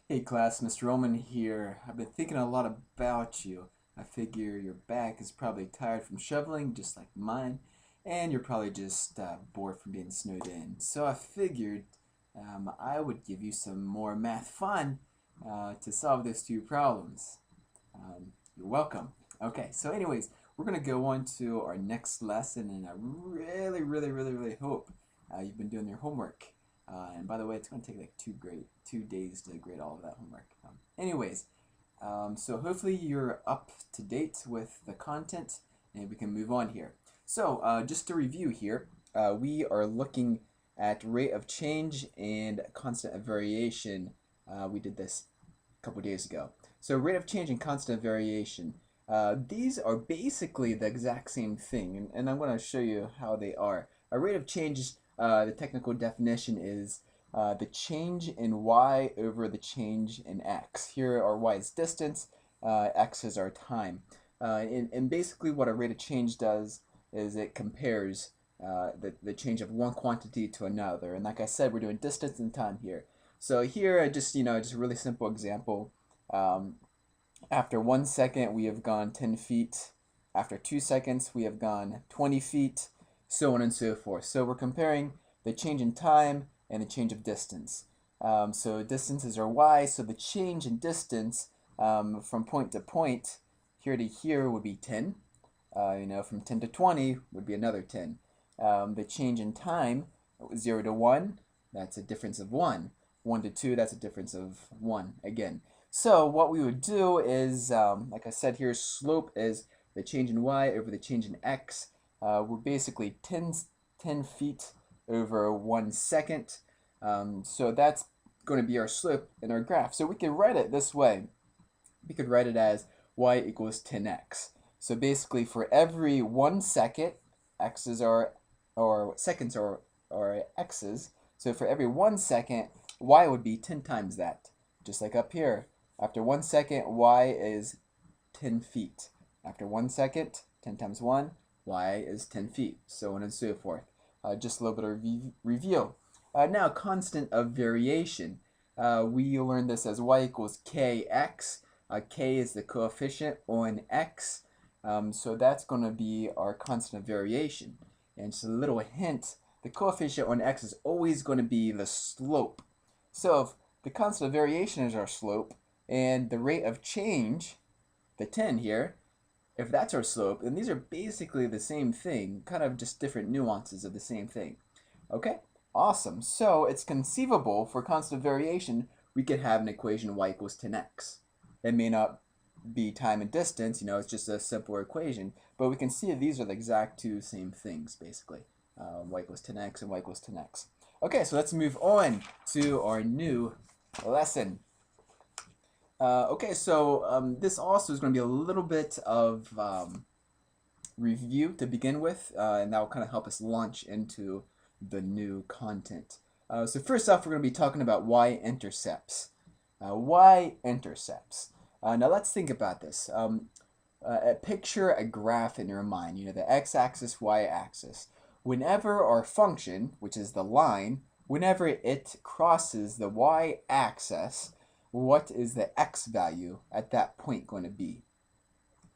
Hey class, Mr. Roman here. I've been thinking a lot about you. I figure your back is probably tired from shoveling, just like mine, and you're probably just bored from being snowed in. So I figured I would give you some more math fun to solve those two problems. You're welcome. Okay, so anyways, we're going to go on to our next lesson, and I really hope you've been doing your homework. And by the way, it's going to take like 2 days to grade all of that homework. So hopefully you're up to date with the content, and we can move on here. So just to review here, we are looking at rate of change and constant of variation. We did this a couple days ago. So rate of change and constant of variation. These are basically the exact same thing, and I'm going to show you how they are. A rate of change, the technical definition is the change in y over the change in x. Here our y is distance, x is our time. And basically what a rate of change does is it compares the change of one quantity to another. And like I said, we're doing distance and time here. So here, just a really simple example. After 1 second, we have gone 10 feet. After 2 seconds, we have gone 20 feet, so on and so forth. So we're comparing the change in time and the change of distance. So distance is our y, so the change in distance from point to point, here to here would be 10. From 10 to 20 would be another 10. The change in time, 0 to 1, that's a difference of 1. 1 to 2, that's a difference of 1 again. So what we would do is, like I said here, slope is the change in y over the change in x. We're basically 10 feet over 1 second. So that's going to be our slope in our graph. So we can write it this way. We could write it as y equals 10x. So basically for every 1 second, x's are, or seconds are x's. So for every 1 second, y would be 10 times that. Just like up here. After 1 second, y is 10 feet. After 1 second, 10 times 1, y is 10 feet, so on and so forth. Just a little bit of review. Now, constant of variation. We learned this as y equals kx. K is the coefficient on x, so that's going to be our constant of variation. And just a little hint, the coefficient on x is always going to be the slope. So if the constant of variation is our slope, and the rate of change, the 10 here, if that's our slope, then these are basically the same thing, kind of just different nuances of the same thing. Okay, awesome. So it's conceivable for constant variation, we could have an equation y equals 10x. It may not be time and distance, it's just a simpler equation, but we can see that these are the exact two same things, basically. Y equals 10x and y equals 10x. Okay, so let's move on to our new lesson. This also is going to be a little bit of review to begin with, and that will kind of help us launch into the new content. So first off, we're going to be talking about y-intercepts. Y-intercepts. Now let's think about this. Picture a graph in your mind, the x-axis, y-axis. Whenever our function, which is the line, whenever it crosses the y-axis, what is the x value at that point going to be?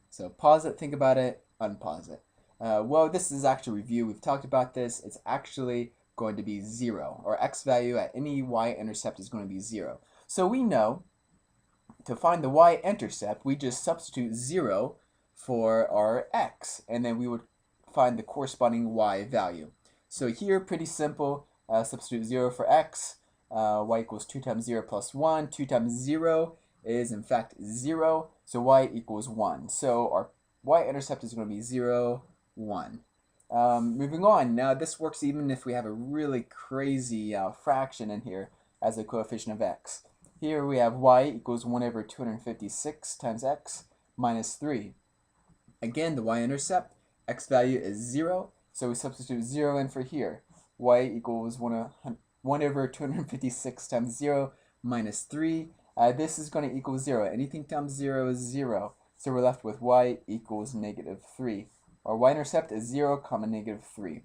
So pause it, think about it, unpause it. Well, this is actually a review. We've talked about this. It's actually going to be 0. Our x value at any y-intercept is going to be 0. So we know to find the y-intercept, we just substitute 0 for our x, and then we would find the corresponding y value. So here, pretty simple. Substitute 0 for x. Y equals 2 times 0 plus 1. 2 times 0 is, in fact, 0. So y equals 1. So our y-intercept is going to be 0, 1. Moving on. Now, this works even if we have a really crazy fraction in here as a coefficient of x. Here we have y equals 1 over 256 times x minus 3. Again, the y-intercept, x value is 0. So we substitute 0 in for here. Y equals 1 over 256 times 0 minus 3. This is going to equal 0. Anything times 0 is 0. So we're left with y equals negative 3. Our y-intercept is 0, comma negative 3.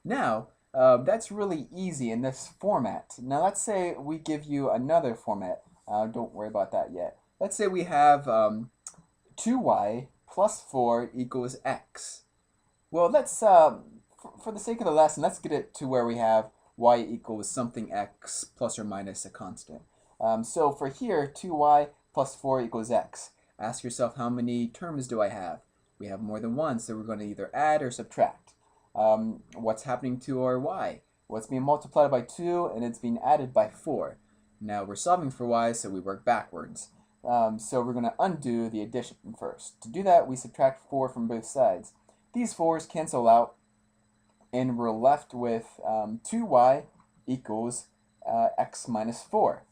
Now, that's really easy in this format. Now let's say we give you another format. Don't worry about that yet. Let's say we have 2y plus 4 equals x. Well, let's, for the sake of the lesson, let's get it to where we have y equals something x plus or minus a constant. So for here, 2y plus 4 equals x. Ask yourself, how many terms do I have? We have more than one, so we're going to either add or subtract. What's happening to our y? Well, it's being multiplied by 2 and it's being added by 4. Now we're solving for y, so we work backwards. So we're going to undo the addition first. To do that, we subtract 4 from both sides. These 4's cancel out, and we're left with 2y equals x minus 4.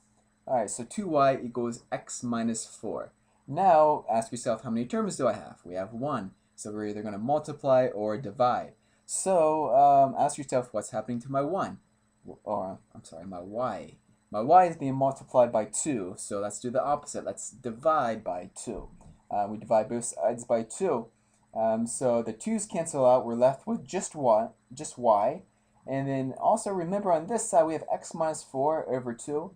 Alright, so 2y equals x minus 4. Now, ask yourself, how many terms do I have? We have 1, so we're either going to multiply or divide. So, ask yourself, what's happening to my 1? Or, I'm sorry, my y. My y is being multiplied by 2, so let's do the opposite. Let's divide by 2. We divide both sides by 2. So the 2's cancel out. We're left with just y. And then also remember on this side we have x minus 4 over 2.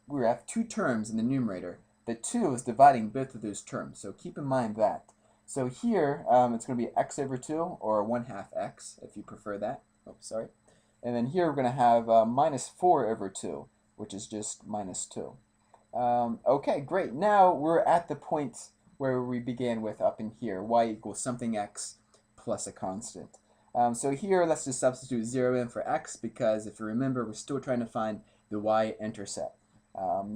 We have 2 terms in the numerator. The 2 is dividing both of those terms, so keep in mind that. So here it's going to be x over 2, or 1/2 x if you prefer that. Oh, sorry. And then here we're going to have minus 4 over 2, which is just minus 2. Okay, great. Now we're at the point where we began with up in here, y equals something x plus a constant. So here, let's just substitute 0 in for x, because if you remember, we're still trying to find the y-intercept.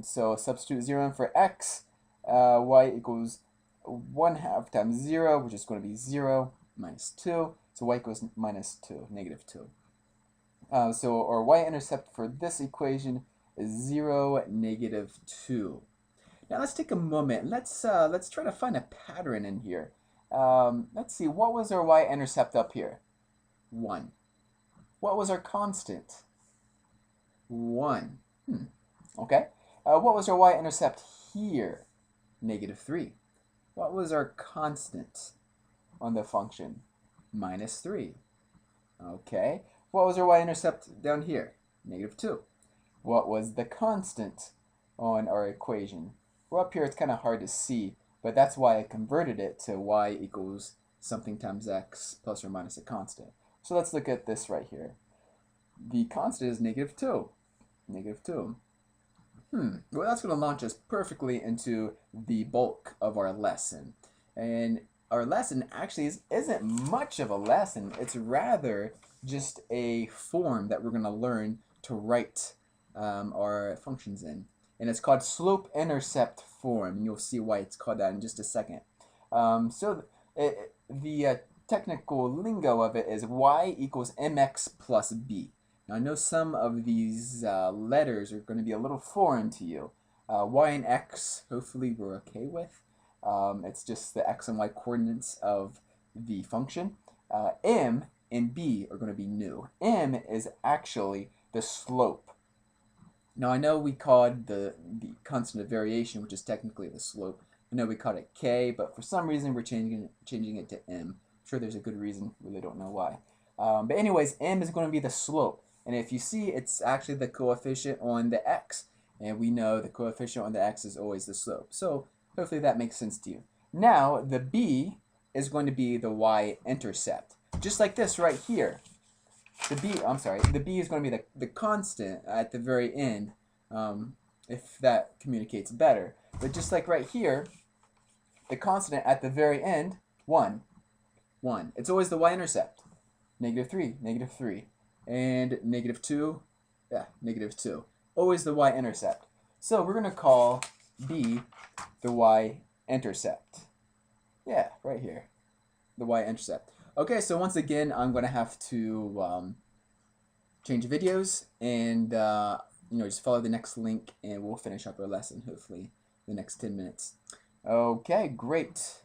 So substitute 0 in for x, y equals 1/2 times 0, which is going to be 0 minus 2. So y equals minus 2, negative 2. So our y-intercept for this equation is 0, negative 2. Now let's take a moment and let's try to find a pattern in here. Let's see, what was our y-intercept up here? 1. What was our constant? 1. Okay. What was our y-intercept here? Negative 3. What was our constant on the function? Minus 3. Okay. What was our y-intercept down here? Negative 2. What was the constant on our equation? Well, up here it's kind of hard to see, but that's why I converted it to y equals something times x plus or minus a constant. So let's look at this right here. The constant is negative 2. Negative 2. Well, that's going to launch us perfectly into the bulk of our lesson. And our lesson actually isn't much of a lesson. It's rather just a form that we're going to learn to write our functions in. And it's called slope-intercept form. And you'll see why it's called that in just a second. So the technical lingo of it is y equals mx plus b. Now, I know some of these letters are going to be a little foreign to you. Y and x, hopefully we're okay with. It's just the x and y coordinates of the function. M and b are going to be new. M is actually the slope. Now, I know we called the constant of variation, which is technically the slope. I know we called it k, but for some reason we're changing it to m. I'm sure there's a good reason. Really don't know why. But anyways, m is going to be the slope. And if you see, it's actually the coefficient on the x. And we know the coefficient on the x is always the slope. So hopefully that makes sense to you. Now, the b is going to be the y-intercept. Just like this right here. The b is going to be the constant at the very end, if that communicates better. But just like right here, the constant at the very end, 1. It's always the y-intercept. Negative 3, negative 3. And negative 2, negative 2. Always the y-intercept. So we're going to call b the y-intercept. Yeah, right here. The y-intercept. Okay, so once again, I'm going to have to change videos and just follow the next link and we'll finish up our lesson, hopefully, the next 10 minutes. Okay, great.